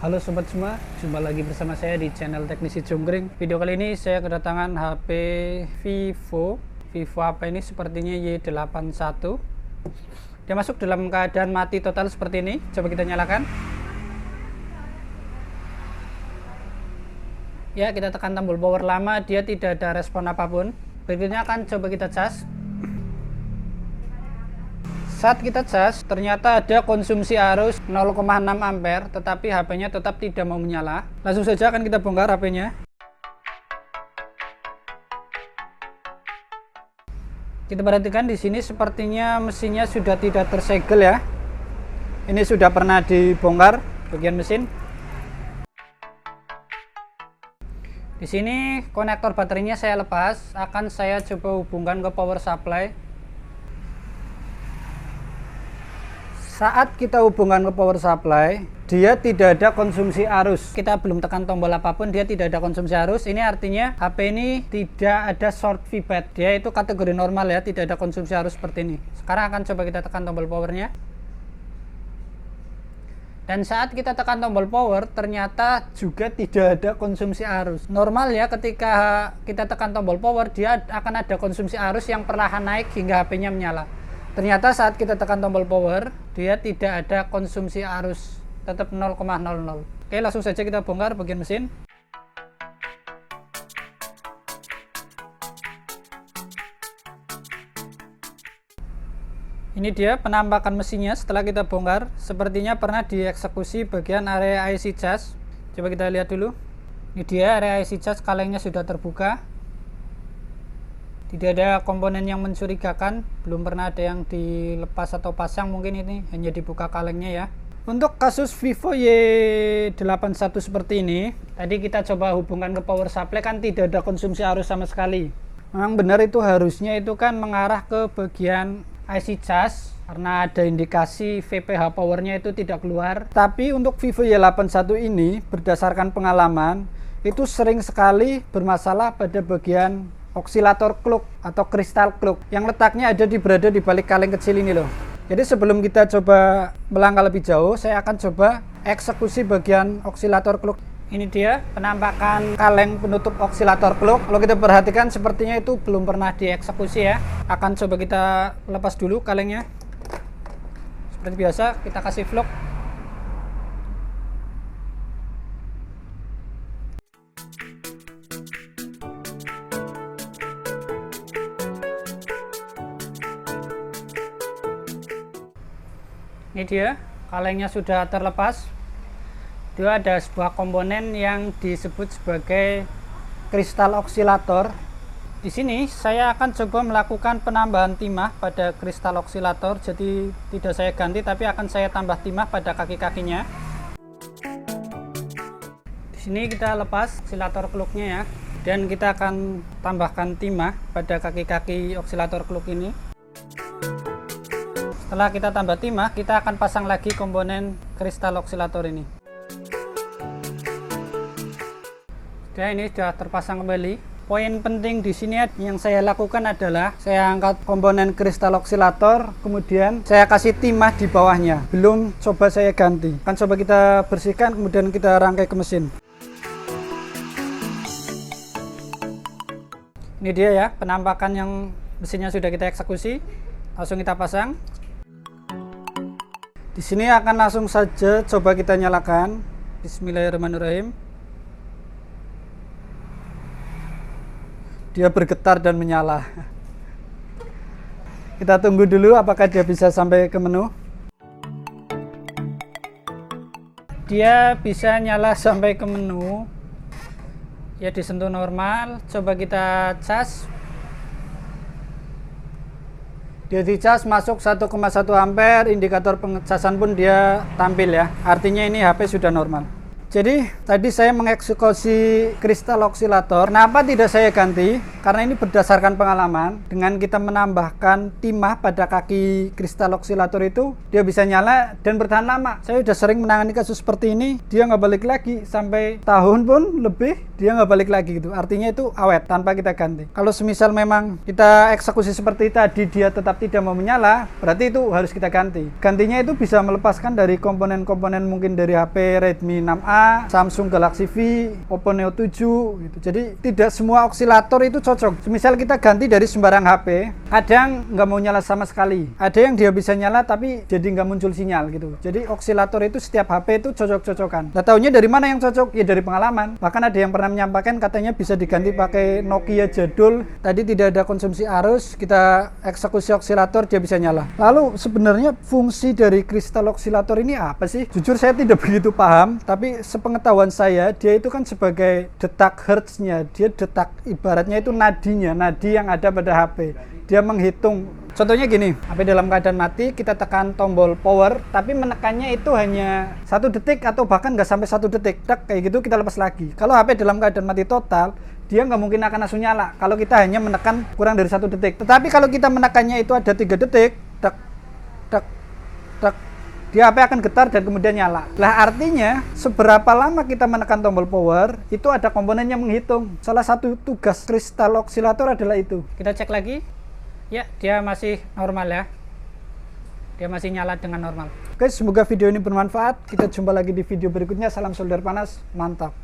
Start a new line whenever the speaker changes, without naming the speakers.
Halo sobat semua, jumpa lagi bersama saya di channel Teknisi Jonggrang. Video kali ini saya kedatangan HP Vivo apa ini, sepertinya Y81. Dia masuk dalam keadaan mati total seperti ini. Coba kita nyalakan. Ya, kita tekan tombol power lama, dia tidak ada respon apapun. Berikutnya akan coba kita cas. Saat kita cas, ternyata ada konsumsi arus 0,6 ampere, tetapi HP-nya tetap tidak mau menyala. Langsung saja akan kita bongkar HP-nya. Kita perhatikan di sini sepertinya mesinnya sudah tidak tersegel ya. Ini sudah pernah dibongkar bagian mesin. Di sini konektor baterainya saya lepas, akan saya coba hubungkan ke power supply. Saat kita hubungkan ke power supply, dia tidak ada konsumsi arus. Kita belum tekan tombol apapun, dia tidak ada konsumsi arus. Ini artinya HP ini tidak ada short feedback. Dia itu kategori normal ya, tidak ada konsumsi arus seperti ini. Sekarang akan coba kita tekan tombol powernya. Dan saat kita tekan tombol power, ternyata juga tidak ada konsumsi arus. Normal ya, ketika kita tekan tombol power, dia akan ada konsumsi arus yang perlahan naik hingga HP-nya menyala. Ternyata saat kita tekan tombol power, dia tidak ada konsumsi arus, tetap 0,00. Oke, langsung saja kita bongkar bagian mesin. Ini dia penampakan mesinnya setelah kita bongkar. Sepertinya pernah dieksekusi bagian area IC charge. Coba kita lihat dulu. Ini dia area IC charge, kalengnya sudah terbuka. Tidak ada komponen yang mencurigakan, belum pernah ada yang dilepas atau pasang, mungkin ini hanya dibuka kalengnya ya. Untuk kasus Vivo Y81 seperti ini, tadi kita coba hubungkan ke power supply, kan tidak ada konsumsi arus sama sekali. Memang benar itu harusnya itu kan mengarah ke bagian IC charge, karena ada indikasi VPH powernya itu tidak keluar. Tapi untuk Vivo Y81 ini, berdasarkan pengalaman, itu sering sekali bermasalah pada bagian osilator clock atau kristal clock yang letaknya berada di balik kaleng kecil ini loh. Jadi sebelum kita coba melangkah lebih jauh, saya akan coba eksekusi bagian osilator clock. Ini dia penampakan kaleng penutup osilator clock. Kalau kita perhatikan sepertinya itu belum pernah dieksekusi ya. Akan coba kita lepas dulu kalengnya. Seperti biasa kita kasih vlog. Ini dia, kalengnya sudah terlepas. Dia ada sebuah komponen yang disebut sebagai kristal osilator. Di sini saya akan coba melakukan penambahan timah pada kristal osilator. Jadi tidak saya ganti, tapi akan saya tambah timah pada kaki-kakinya. Di sini kita lepas osilator clocknya ya, dan kita akan tambahkan timah pada kaki-kaki osilator clock ini. Setelah kita tambah timah, kita akan pasang lagi komponen kristal osilator ini. Sudah, ini sudah terpasang kembali. Poin penting di sini yang saya lakukan adalah saya angkat komponen kristal osilator, kemudian saya kasih timah di bawahnya. Belum coba saya ganti. Akan coba kita bersihkan, kemudian kita rangkai ke mesin. Ini dia ya, penampakan yang mesinnya sudah kita eksekusi. Langsung kita pasang. Di sini akan langsung saja coba kita nyalakan. Bismillahirrahmanirrahim. Dia bergetar dan menyala. Kita tunggu dulu apakah dia bisa sampai ke menu. Dia bisa nyala sampai ke menu. Ya, disentuh normal. Coba kita cas. Dia dicas masuk 1,1 ampere, indikator pengecasan pun dia tampil ya. Artinya ini HP sudah normal. Jadi tadi saya mengeksekusi kristal osilator. Kenapa tidak saya ganti? Karena ini berdasarkan pengalaman, dengan kita menambahkan timah pada kaki kristal oksilator itu, dia bisa nyala dan bertahan lama. Saya sudah sering menangani kasus seperti ini, dia nggak balik lagi, sampai tahun pun lebih, dia nggak balik lagi gitu. Artinya itu awet, tanpa kita ganti. Kalau semisal memang kita eksekusi seperti tadi, dia tetap tidak mau menyala, berarti itu harus kita ganti. Gantinya itu bisa melepaskan dari komponen-komponen mungkin dari HP Redmi 6A, Samsung Galaxy V, Oppo Neo 7 gitu. Jadi tidak semua oksilator itu cocok. Misal kita ganti dari sembarang HP, ada yang nggak mau nyala sama sekali, ada yang dia bisa nyala tapi jadi nggak muncul sinyal gitu. Jadi oksilator itu setiap HP itu cocok-cocokan. Nah, taunya dari mana yang cocok? Ya dari pengalaman. Bahkan ada yang pernah menyampaikan katanya bisa diganti pakai Nokia jadul. Tadi tidak ada konsumsi arus, kita eksekusi oksilator dia bisa nyala. Lalu sebenarnya fungsi dari kristal oksilator ini apa sih? Jujur saya tidak begitu paham, tapi sepengetahuan saya dia itu kan sebagai detak hertznya, dia detak ibaratnya itu nadi yang ada pada HP. Dia menghitung, contohnya gini, HP dalam keadaan mati, kita tekan tombol power, tapi menekannya itu hanya 1 detik atau bahkan nggak sampai 1 detik, tak kayak gitu kita lepas lagi. Kalau HP dalam keadaan mati total, dia nggak mungkin akan langsung nyala kalau kita hanya menekan kurang dari 1 detik. Tetapi kalau kita menekannya itu ada 3 detik, tak tak tak, dia HP akan getar dan kemudian nyala. Lah artinya seberapa lama kita menekan tombol power itu ada komponen yang menghitung. Salah satu tugas kristal oksilator adalah itu. Kita cek lagi. Ya, dia masih normal ya. Dia masih nyala dengan normal. Oke, semoga video ini bermanfaat. Kita jumpa lagi di video berikutnya. Salam solder panas, mantap.